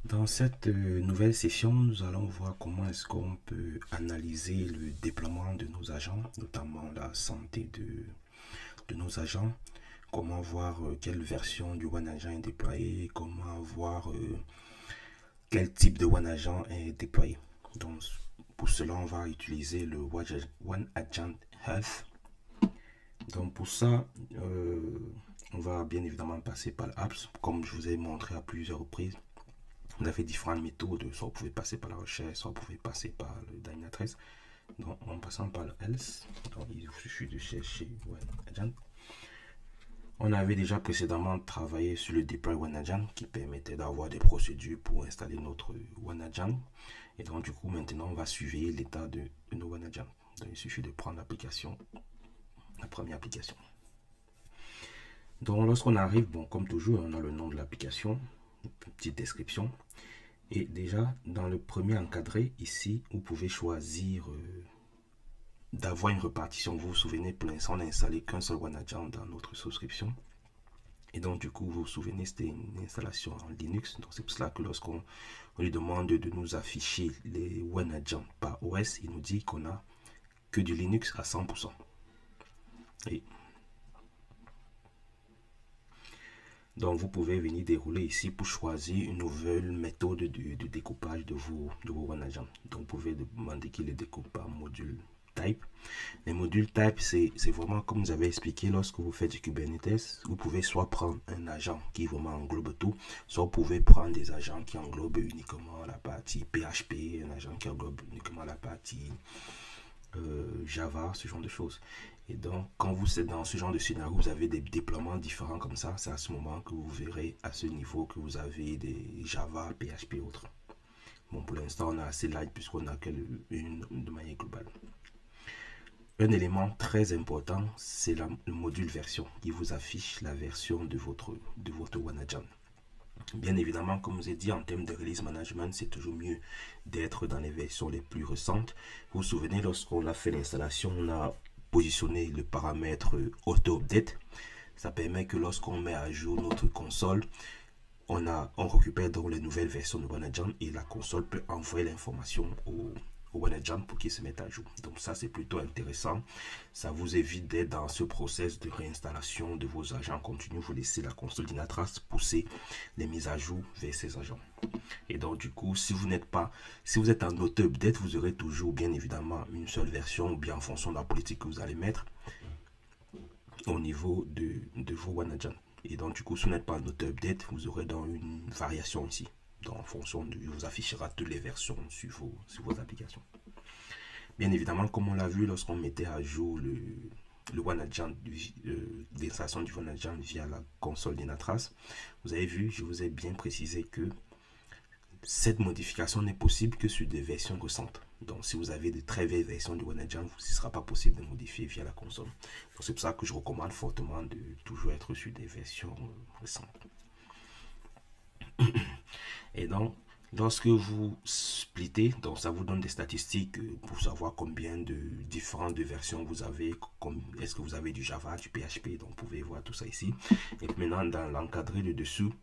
Dans cette nouvelle session, nous allons voir comment est-ce qu'on peut analyser le déploiement de nos agents, notamment la santé de nos agents, comment voir quelle version du OneAgent est déployée, comment voir quel type de OneAgent est déployé. Donc, pour cela, on va utiliser le OneAgent Health. Donc, pour ça, on va bien évidemment passer par l'apps, comme je vous ai montré à plusieurs reprises. Vous avez différentes méthodes, soit vous pouvez passer par la recherche, soit vous pouvez passer par le Dynatrace. Donc en passant par le else, donc il suffit de chercher OneAgent. On avait déjà précédemment travaillé sur le deploy OneAgent qui permettait d'avoir des procédures pour installer notre OneAgent. Et donc du coup maintenant on va suivre l'état de nos OneAgent. Donc il suffit de prendre l'application, la première application. Donc lorsqu'on arrive, bon comme toujours, on a le nom de l'application, une petite description. Et déjà, dans le premier encadré, ici, vous pouvez choisir d'avoir une répartition. Vous vous souvenez, pour l'instant, on n'a installé qu'un seul OneAgent dans notre souscription. Et donc, du coup, vous vous souvenez, c'était une installation en Linux. Donc, c'est pour cela que lorsqu'on lui demande de nous afficher les OneAgent par OS, il nous dit qu'on a que du Linux à 100%. Et donc, vous pouvez venir dérouler ici pour choisir une nouvelle méthode de découpage de vos OneAgent. Donc, vous pouvez demander qu'il les découpe par module type. Les modules type, c'est vraiment comme vous avez expliqué lorsque vous faites du Kubernetes. Vous pouvez soit prendre un agent qui vraiment englobe tout, soit vous pouvez prendre des agents qui englobent uniquement la partie PHP, un agent qui englobe uniquement la partie Java, ce genre de choses. Et donc, quand vous êtes dans ce genre de scénario, vous avez des déploiements différents comme ça. C'est à ce moment que vous verrez à ce niveau que vous avez des Java, PHP et autres. Bon, pour l'instant, on a assez light puisqu'on a que une de manière globale. Un élément très important, c'est le module version qui vous affiche la version de votre OneAgent. Bien évidemment, comme je vous ai dit, en termes de release management, c'est toujours mieux d'être dans les versions les plus récentes. Vous vous souvenez, lorsqu'on a fait l'installation, on a positionné le paramètre auto-update. Ça permet que lorsqu'on met à jour notre console, on récupère donc les nouvelles versions de OneAgent et la console peut envoyer l'information au OneAgent pour qu'il se mette à jour. Donc ça, c'est plutôt intéressant. Ça vous évite d'être dans ce process de réinstallation de vos agents continu. Vous laissez la console Dynatrace pousser les mises à jour vers ces agents. Et donc du coup, si vous êtes en auto-update, vous aurez toujours bien évidemment une seule version ou bien en fonction de la politique que vous allez mettre au niveau de vos OneAgent. Et donc du coup, si vous n'êtes pas en auto-update, vous aurez dans une variation ici. Donc, en fonction de, il vous affichera toutes les versions sur vos applications. Bien évidemment, comme on l'a vu lorsqu'on mettait à jour le OneAgent, l'installation du OneAgent via la console Dynatrace, vous avez vu, je vous ai bien précisé que cette modification n'est possible que sur des versions récentes. Donc, si vous avez de très vieilles versions du OneAgent, ce ne sera pas possible de modifier via la console. C'est pour ça que je recommande fortement de toujours être sur des versions récentes. Et donc, lorsque vous splittez, donc ça vous donne des statistiques pour savoir combien de différentes versions vous avez, est-ce que vous avez du Java, du PHP, donc vous pouvez voir tout ça ici. Et maintenant, dans l'encadré de dessous,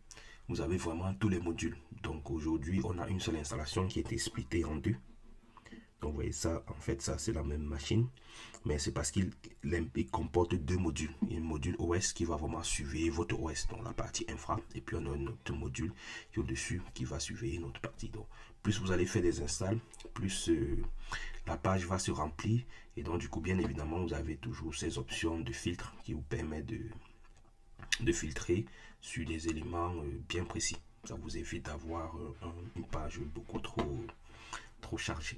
vous avez vraiment tous les modules. Donc aujourd'hui, on a une seule installation qui a été splittée en deux. Donc vous voyez ça, en fait ça c'est la même machine, mais c'est parce qu'il comporte deux modules. Il y a un module OS qui va vraiment suivre votre OS, donc la partie infra, et puis on a un autre module qui est au-dessus qui va suivre une autre partie. Donc plus vous allez faire des installs, plus la page va se remplir, et donc du coup bien évidemment vous avez toujours ces options de filtre qui vous permettent de filtrer sur des éléments bien précis. Ça vous évite d'avoir une page beaucoup trop chargée.